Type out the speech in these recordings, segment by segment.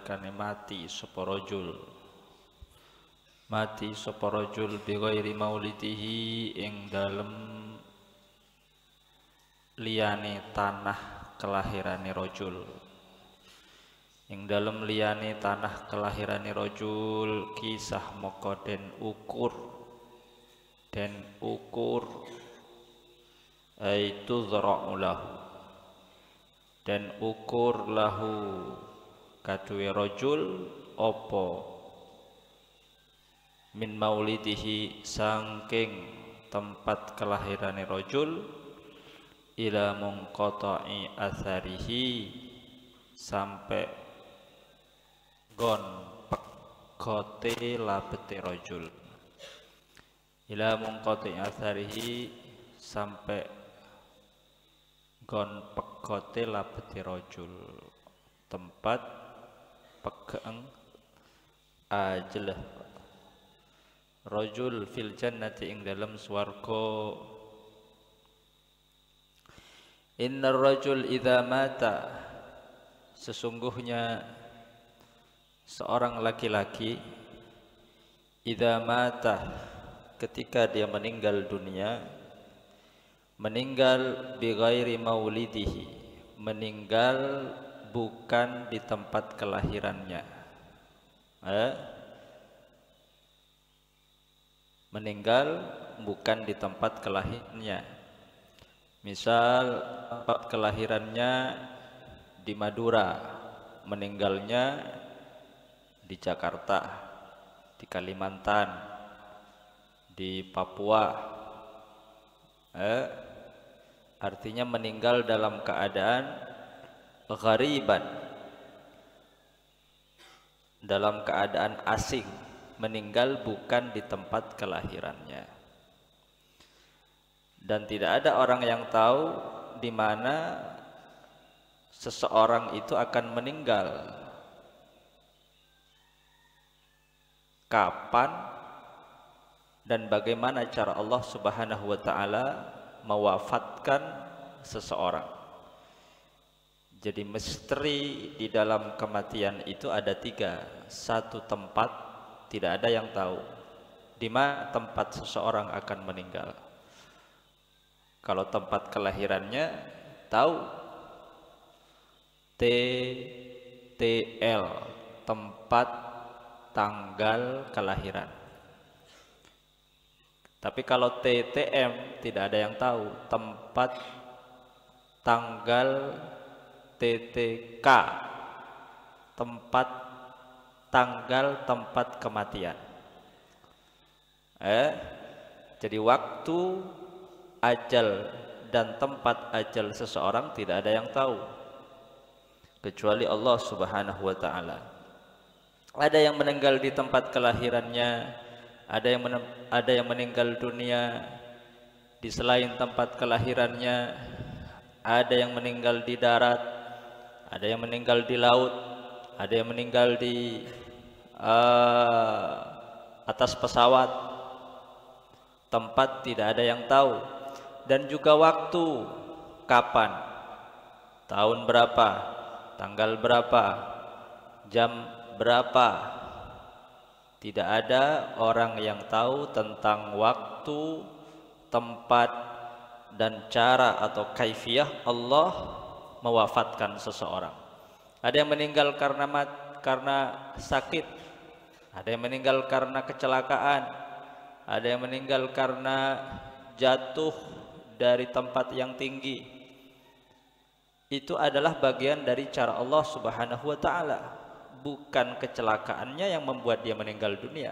nalikane mati sapa rajul bi ghairi maulidihi ing dalem liyane tanah kelahirane rajul, ing dalem liyane tanah kelahirane rajul kisah moko den ukur aitu zara'u lahu dan ukur lahu kaduwe rajul apa min maulidihi saking tempat kelahirane rajul ila munqata'i atharihi sampai gon pegote labete rajul, ila munqata'i atharihi sampai gon pegote labete rajul, tempat pegang ajelah rajul fil jannati ing dalam swarga. Innar rajul idza mata, sesungguhnya seorang laki-laki idza mata ketika dia meninggal dunia, meninggal bi ghairi maulidihi, meninggal bukan di tempat kelahirannya, meninggal bukan di tempat kelahirannya. Misal tempat kelahirannya di Madura, meninggalnya di Jakarta, di Kalimantan, di Papua, artinya meninggal dalam keadaan ghariban, dalam keadaan asing, meninggal bukan di tempat kelahirannya. Dan tidak ada orang yang tahu di mana seseorang itu akan meninggal, kapan dan bagaimana cara Allah Subhanahu wa taala mewafatkan seseorang. Jadi misteri di dalam kematian itu ada 3. Satu, tempat, tidak ada yang tahu di mana tempat seseorang akan meninggal. Kalau tempat kelahirannya tahu, TTL, tempat tanggal kelahiran. Tapi kalau TTM tidak ada yang tahu, tempat tanggal TTK, tempat tanggal tempat kematian. Jadi waktu ajal dan tempat ajal seseorang tidak ada yang tahu kecuali Allah Subhanahu wa taala. Ada yang meninggal di tempat kelahirannya, ada yang meninggal dunia di selain tempat kelahirannya, ada yang meninggal di darat, ada yang meninggal di laut, ada yang meninggal di atas pesawat. Tempat tidak ada yang tahu. Dan juga waktu, kapan, tahun berapa, tanggal berapa, jam berapa. Tidak ada orang yang tahu tentang waktu, tempat, dan cara atau kaifiyah Allah mewafatkan seseorang. Ada yang meninggal karena sakit, ada yang meninggal karena kecelakaan, ada yang meninggal karena jatuh dari tempat yang tinggi. Itu adalah bagian dari cara Allah Subhanahu wa taala. Bukan kecelakaannya yang membuat dia meninggal dunia.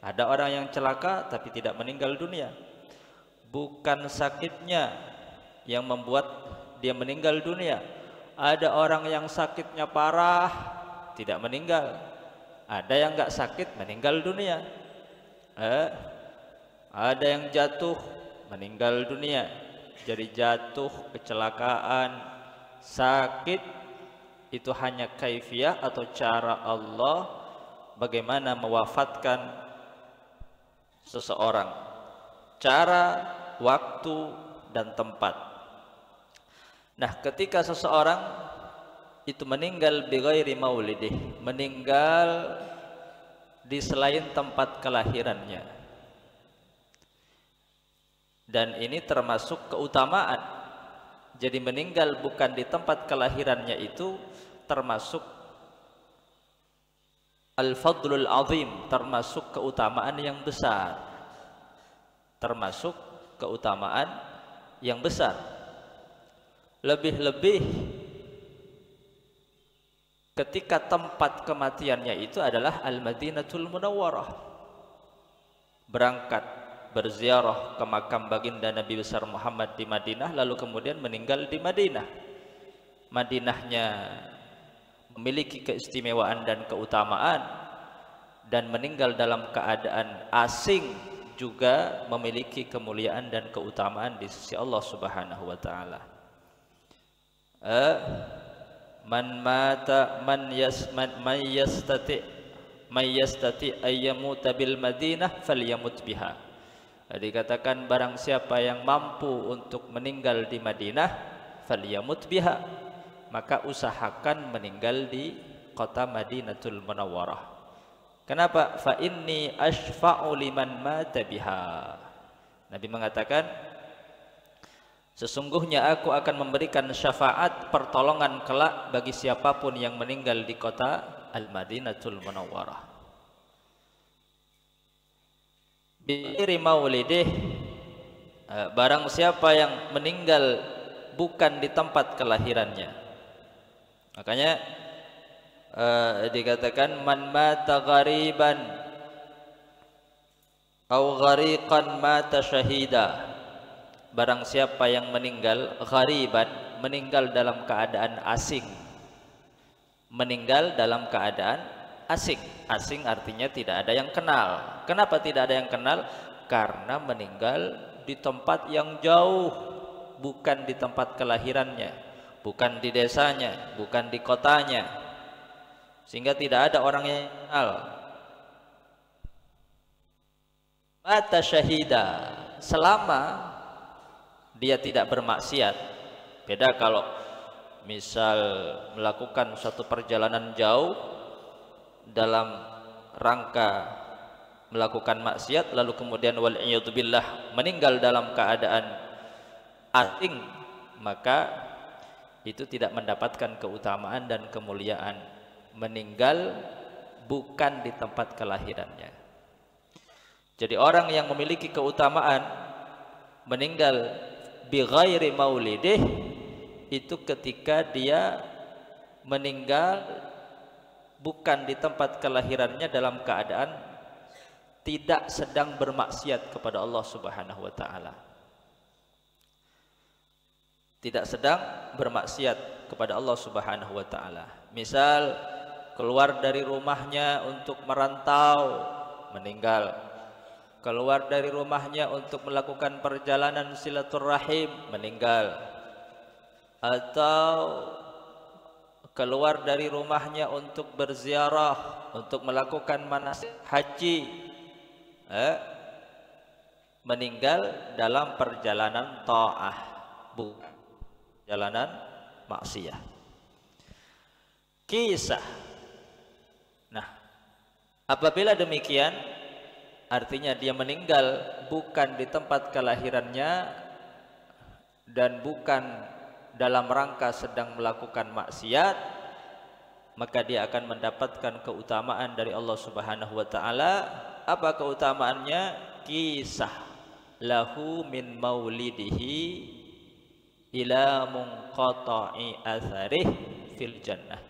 Ada orang yang celaka tapi tidak meninggal dunia. Bukan sakitnya yang membuat dia meninggal dunia. Ada orang yang sakitnya parah tidak meninggal. Ada yang enggak sakit meninggal dunia. Ada yang jatuh meninggal dunia. Jadi jatuh, kecelakaan, sakit itu hanya kaifiyah atau cara Allah bagaimana mewafatkan seseorang. Cara, waktu, dan tempat. Nah, ketika seseorang itu meninggal bi ghairi maulidih, meninggal di selain tempat kelahirannya. Dan ini termasuk keutamaan. Jadi meninggal bukan di tempat kelahirannya itu termasuk al-fadlul azim, termasuk keutamaan yang besar. Termasuk keutamaan yang besar. Lebih-lebih ketika tempat kematiannya itu adalah Al-Madinatul Munawwarah. Berangkat berziarah ke makam baginda Nabi besar Muhammad di Madinah, lalu kemudian meninggal di Madinah. Madinahnya memiliki keistimewaan dan keutamaan, dan meninggal dalam keadaan asing juga memiliki kemuliaan dan keutamaan di sisi Allah Subhanahu wa taala. Man mata man yastati ayyamuta bil Madinah falyamut biha. Dikatakan barang siapa yang mampu untuk meninggal di Madinah, falyamut biha, maka usahakan meninggal di kota Madinatul Munawwarah. Kenapa? Fa inni ashfa'u liman mata biha. Nabi mengatakan, sesungguhnya aku akan memberikan syafaat pertolongan kelak bagi siapapun yang meninggal di kota Al-Madinatul Munawwarah. Bi maulidih, barang siapa yang meninggal bukan di tempat kelahirannya. Makanya dikatakan man mata ghariban au ghariqan mata syahida. Barang siapa yang meninggal ghariban, meninggal dalam keadaan asing. Meninggal dalam keadaan asing. Asing artinya tidak ada yang kenal. Kenapa tidak ada yang kenal? Karena meninggal di tempat yang jauh, bukan di tempat kelahirannya, bukan di desanya, bukan di kotanya, sehingga tidak ada orang yang kenal. Mata syahida, selama dia tidak bermaksiat. Beda kalau misal melakukan suatu perjalanan jauh dalam rangka melakukan maksiat, lalu kemudian wal'iyadzubillah meninggal dalam keadaan asing, maka itu tidak mendapatkan keutamaan dan kemuliaan. Meninggal bukan di tempat kelahirannya. Jadi orang yang memiliki keutamaan meninggal bi ghairi maulidih itu ketika dia meninggal bukan di tempat kelahirannya dalam keadaan tidak sedang bermaksiat kepada Allah Subhanahu wa taala. Tidak sedang bermaksiat kepada Allah Subhanahu wa taala. Misal keluar dari rumahnya untuk merantau, meninggal. Keluar dari rumahnya untuk melakukan perjalanan silaturahim, meninggal. Atau keluar dari rumahnya untuk berziarah, untuk melakukan manasik haji, meninggal dalam perjalanan ta'ah, bukan perjalanan maksiyah. Kisah. Nah, apabila demikian, artinya dia meninggal bukan di tempat kelahirannya dan bukan dalam rangka sedang melakukan maksiat, maka dia akan mendapatkan keutamaan dari Allah Subhanahu wa taala. Apa keutamaannya? Kisah lahu min maulidihi ila munqata'i atharih fil jannah.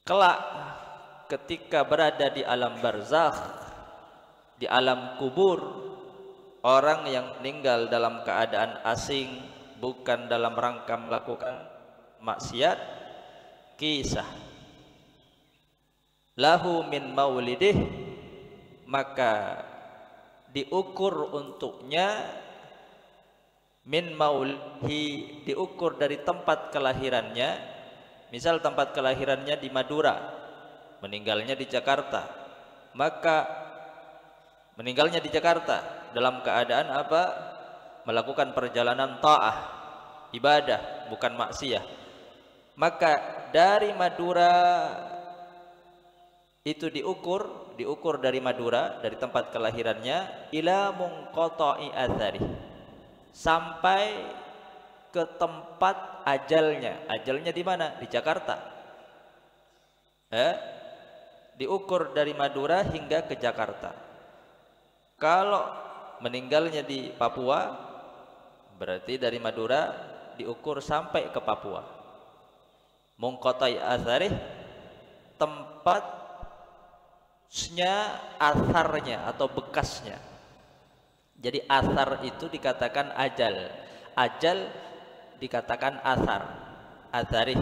Kelak ketika berada di alam barzakh, di alam kubur, orang yang meninggal dalam keadaan asing, bukan dalam rangka melakukan maksiat, kisah lahu min maulidih, maka diukur untuknya min maulihi, diukur dari tempat kelahirannya. Misal tempat kelahirannya di Madura, meninggalnya di Jakarta, maka meninggalnya di Jakarta dalam keadaan apa? Melakukan perjalanan ta'ah, ibadah, bukan maksiyah. Maka dari Madura itu diukur dari Madura, dari tempat kelahirannya, ila munqata'i atsari, sampai ke tempat ajalnya. Ajalnya di mana? Di Jakarta. Diukur dari Madura hingga ke Jakarta. Kalau meninggalnya di Papua, berarti dari Madura diukur sampai ke Papua. Munqata'i atsari, tempatnya, asarnya atau bekasnya. Jadi asar itu dikatakan ajal, ajal dikatakan asar, atsarih,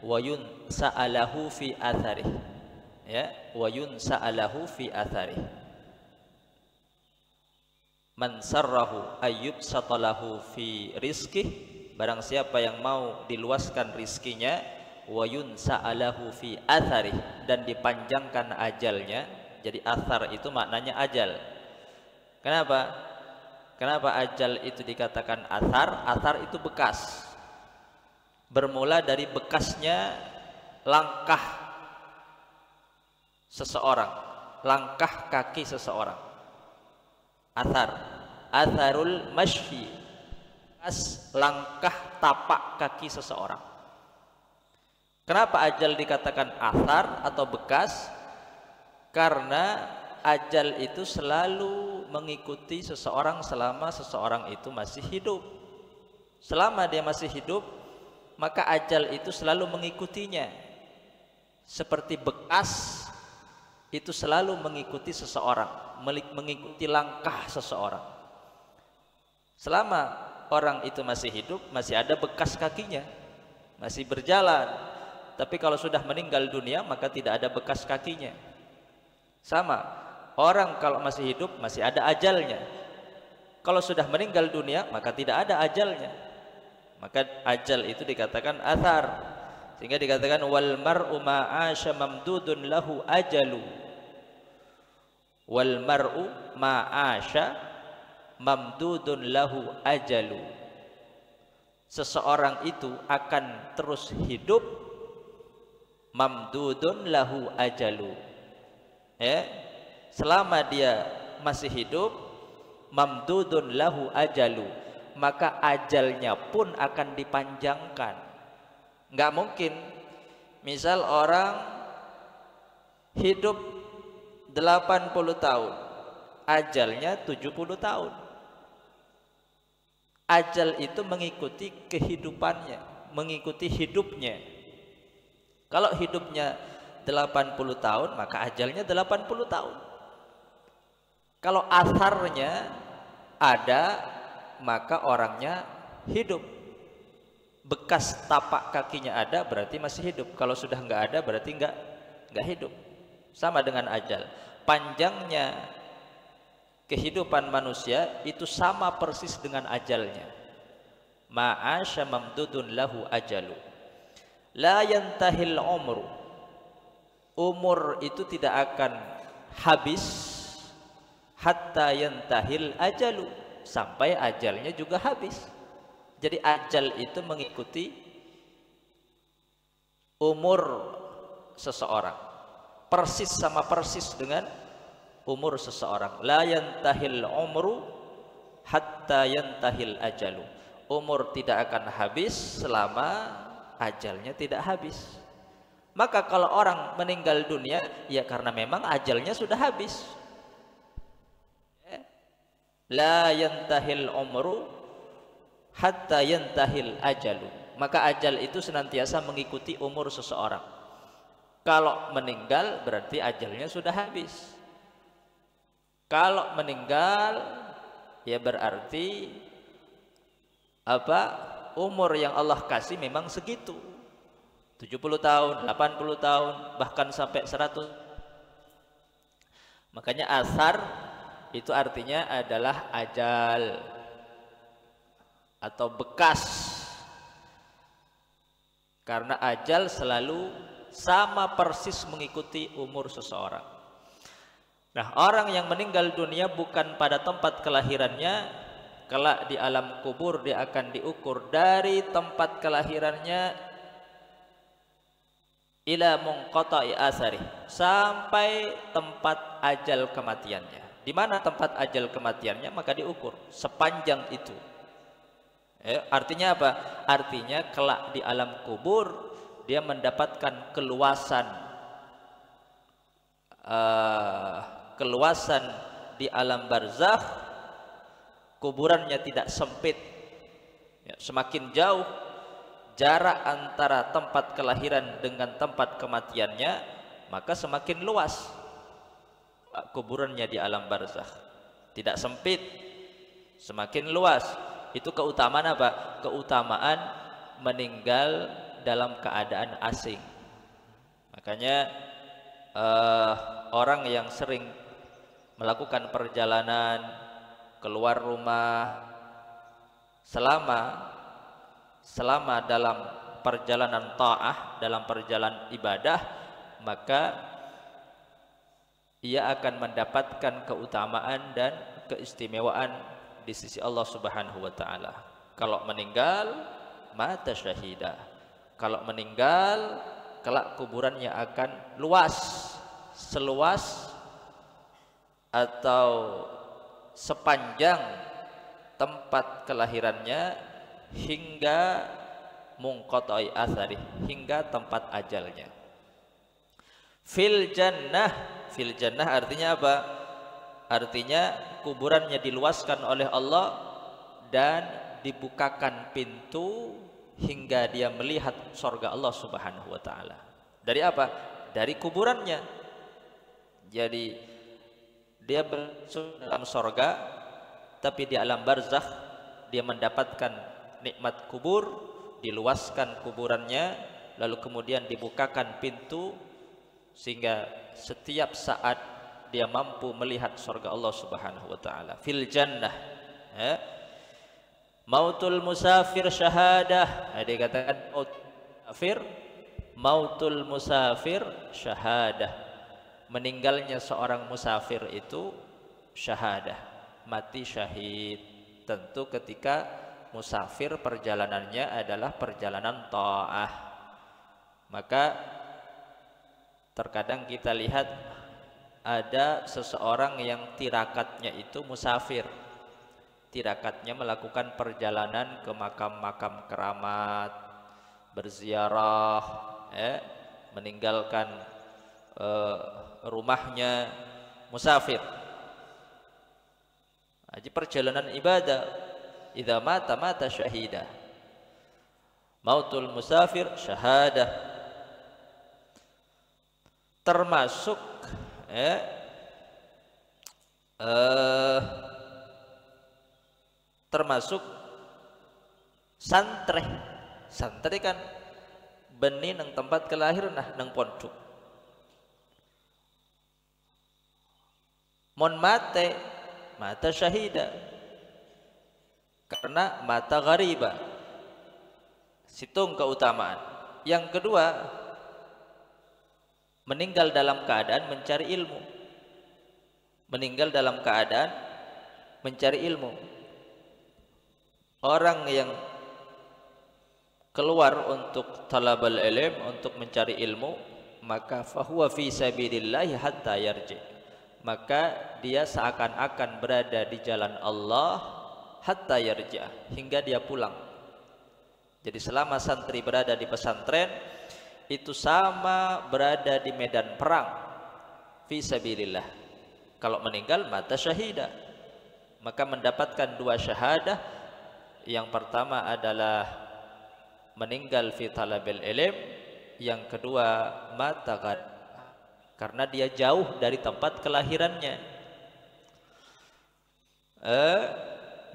wayun sa'alahu fi atsarih, ya, wayun sa'alahu fi atsarih. Man sarrahu ayyub satalahu fi rizkih, barang siapa yang mau diluaskan rizkinya, wayun sa'alahu fi atharih, dan dipanjangkan ajalnya. Jadi athar itu maknanya ajal. Kenapa ajal itu dikatakan athar? Athar itu bekas, bermula dari bekasnya langkah seseorang, langkah kaki seseorang. Athar, atharul mashfi, bekas langkah tapak kaki seseorang. Kenapa ajal dikatakan athar atau bekas? Karena ajal itu selalu mengikuti seseorang selama seseorang itu masih hidup. Selama dia masih hidup, maka ajal itu selalu mengikutinya. Seperti bekas itu selalu mengikuti seseorang, mengikuti langkah seseorang. Selama orang itu masih hidup, masih ada bekas kakinya, masih berjalan. Tapi kalau sudah meninggal dunia, maka tidak ada bekas kakinya. Sama, orang kalau masih hidup masih ada ajalnya. Kalau sudah meninggal dunia, maka tidak ada ajalnya. Maka ajal itu dikatakan athar. Sehingga dikatakan wal mar'u ma'asha mamdudun lahu ajalu. Wal mar'u ma'asha mamdudun lahu ajalu. Seseorang itu akan terus hidup, mamdudun lahu ajalu, ya, selama dia masih hidup, mamdudun lahu ajalu, maka ajalnya pun akan dipanjangkan. Nggak mungkin misal orang hidup 80 tahun, ajalnya 70 tahun. Ajal itu mengikuti kehidupannya, mengikuti hidupnya. Kalau hidupnya 80 tahun, maka ajalnya 80 tahun. Kalau atharnya ada, maka orangnya hidup. Bekas tapak kakinya ada, berarti masih hidup. Kalau sudah nggak ada, berarti nggak hidup. Sama dengan ajal. Panjangnya kehidupan manusia itu sama persis dengan ajalnya. Ma'asya mamdudun lahu ajalu. La yantahil umru, umur itu tidak akan habis hatta yantahil ajalu, sampai ajalnya juga habis. Jadi ajal itu mengikuti umur seseorang, persis sama persis dengan umur seseorang. La yantahil umru hatta yantahil ajalu, umur tidak akan habis selama ajalnya tidak habis. Maka kalau orang meninggal dunia, ya karena memang ajalnya sudah habis. La yantahil umru hatta yantahil ajalu, maka ajal itu senantiasa mengikuti umur seseorang. Kalau meninggal berarti ajalnya sudah habis. Kalau meninggal ya berarti apa? Umur yang Allah kasih memang segitu, 70 tahun, 80 tahun, bahkan sampai 100. Makanya athar itu artinya adalah ajal atau bekas, karena ajal selalu sama persis mengikuti umur seseorang. Nah, orang yang meninggal dunia bukan pada tempat kelahirannya, kelak di alam kubur dia akan diukur dari tempat kelahirannya ila munqata'i asari, sampai tempat ajal kematiannya. Di mana tempat ajal kematiannya, maka diukur sepanjang itu. Artinya apa? Artinya kelak di alam kubur dia mendapatkan keluasan di alam barzakh, kuburannya tidak sempit. Semakin jauh jarak antara tempat kelahiran dengan tempat kematiannya, maka semakin luas kuburannya di alam barzakh. Tidak sempit, semakin luas. Itu keutamaan apa? Keutamaan meninggal dalam keadaan asing. Makanya orang yang sering melakukan perjalanan keluar rumah selama dalam perjalanan ta'ah, dalam perjalanan ibadah, maka ia akan mendapatkan keutamaan dan keistimewaan di sisi Allah Subhanahu wa taala. Kalau meninggal mata syahidah. Kalau meninggal kelak kuburannya akan luas, seluas atau sepanjang tempat kelahirannya hingga munqata'i atsari, hingga tempat ajalnya. Fil jannah artinya apa? Artinya kuburannya diluaskan oleh Allah dan dibukakan pintu hingga dia melihat surga Allah Subhanahu wa taala. Dari apa? Dari kuburannya. Jadi dia masuk dalam surga, tapi di alam barzakh dia mendapatkan nikmat kubur, diluaskan kuburannya, lalu kemudian dibukakan pintu sehingga setiap saat dia mampu melihat surga Allah Subhanahu wa taala. Fil jannah, mautul musafir syahadah. Dia katakan mautul musafir syahadah. Meninggalnya seorang musafir itu syahadah, mati syahid. Tentu ketika musafir perjalanannya adalah perjalanan ta'ah. Maka terkadang kita lihat ada seseorang yang tirakatnya itu musafir, tirakatnya melakukan perjalanan ke makam-makam keramat, berziarah, meninggalkan rumahnya, musafir. Jadi perjalanan ibadah, idza mata syahidah. Mautul musafir syahadah. Termasuk termasuk santri kan benih nang tempat kelahiran nang pondok. Mon mata syahida, karena mata ghariba. Situng keutamaan. Yang kedua, meninggal dalam keadaan mencari ilmu. Meninggal dalam keadaan mencari ilmu. Orang yang keluar untuk talabul ilm, untuk mencari ilmu, maka fahuwa fi sabilillah hatta yarji. Maka dia seakan-akan berada di jalan Allah hatta yarji, hingga dia pulang. Jadi selama santri berada di pesantren itu sama berada di medan perang fi sabilillah. Kalau meninggal mata syahidah, maka mendapatkan dua syahadah. Yang pertama adalah meninggal fi talabil ilm, yang kedua mata karena dia jauh dari tempat kelahirannya.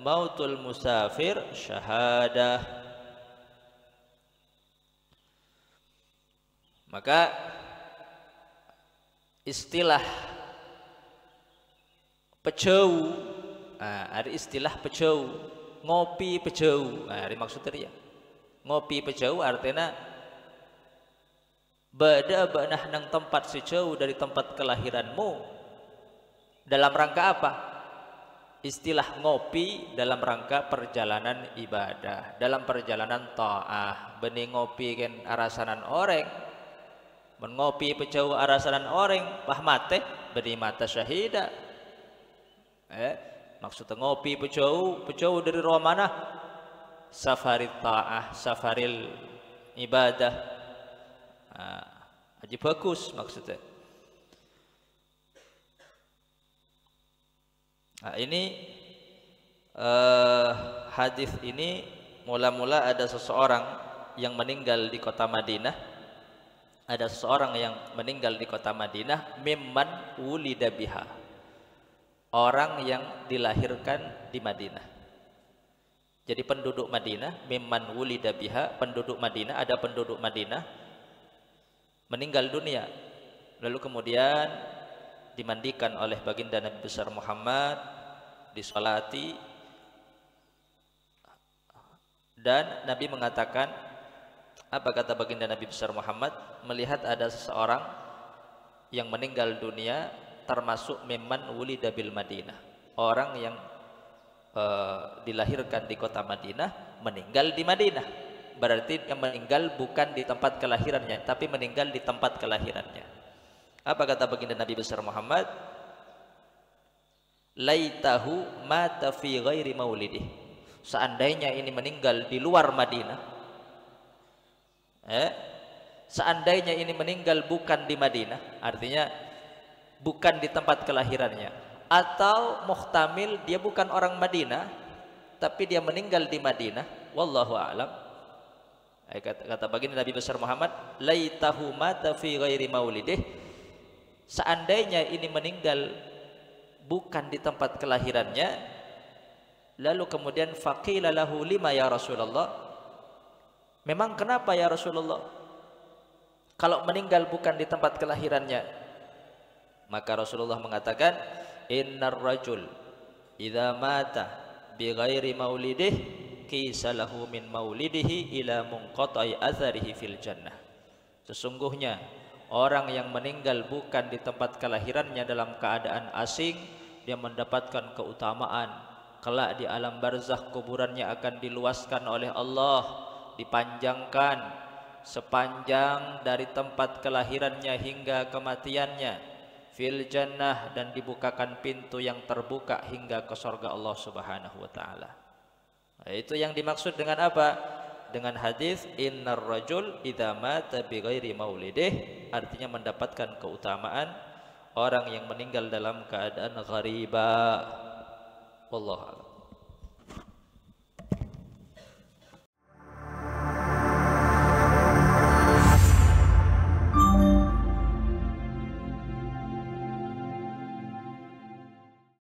Mautul musafir syahadah. Maka istilah pejau, ada istilah pejau, ngopi pejau. Ada maksudnya ya. Ngopi pejau artinya bada banah nang tempat sejauh dari tempat kelahiranmu. Dalam rangka apa? Istilah ngopi dalam rangka perjalanan ibadah, dalam perjalanan ta'ah. Benih ngopi kan arasanan orang, Mengopi pecau arasanan orang pahmate beri mata syahida. Maksudnya ngopi pecau dari ruang mana? Safaril ta'ah, safaril ibadah. Haji bagus maksudnya. Ini hadis ini mula-mula ada seseorang yang meninggal di kota Madinah. Ada seseorang yang meninggal di kota Madinah, mimman wulida biha, orang yang dilahirkan di Madinah. Jadi penduduk Madinah, mimman wulida biha, penduduk Madinah, ada penduduk Madinah meninggal dunia, lalu kemudian dimandikan oleh baginda Nabi besar Muhammad, disolati, dan Nabi mengatakan, apa kata baginda Nabi besar Muhammad? Melihat ada seseorang yang meninggal dunia termasuk mimman wulida bil Madinah, orang yang dilahirkan di kota Madinah meninggal di Madinah. Berarti yang meninggal bukan di tempat kelahirannya, tapi meninggal di tempat kelahirannya. Apa kata baginda Nabi besar Muhammad? Laitahu mata fi ghairi maulidih. Seandainya ini meninggal di luar Madinah, seandainya ini meninggal bukan di Madinah, artinya bukan di tempat kelahirannya, atau muhtamil dia bukan orang Madinah tapi dia meninggal di Madinah, wallahu a'lam. Kata baginda Nabi besar Muhammad, laitahu mata fi ghairi maulidih, seandainya ini meninggal bukan di tempat kelahirannya, lalu kemudian faqila lahu lima ya Rasulullah, memang kenapa ya Rasulullah kalau meninggal bukan di tempat kelahirannya? Maka Rasulullah mengatakan, innar rajul idza mata bi ghairi maulidih qisa lahu min maulidihi ila munqata'i atharihi fil jannah. Sesungguhnya orang yang meninggal bukan di tempat kelahirannya dalam keadaan asing, dia mendapatkan keutamaan. Kelak di alam barzakh kuburannya akan diluaskan oleh Allah, dipanjangkan sepanjang dari tempat kelahirannya hingga kematiannya fil jannah, dan dibukakan pintu yang terbuka hingga ke surga Allah Subhanahu wa taala. Itu yang dimaksud dengan apa? Dengan hadis innar rajul idza mata bi ghairi maulidih, artinya mendapatkan keutamaan orang yang meninggal dalam keadaan ghariba. Wallahu a'lam.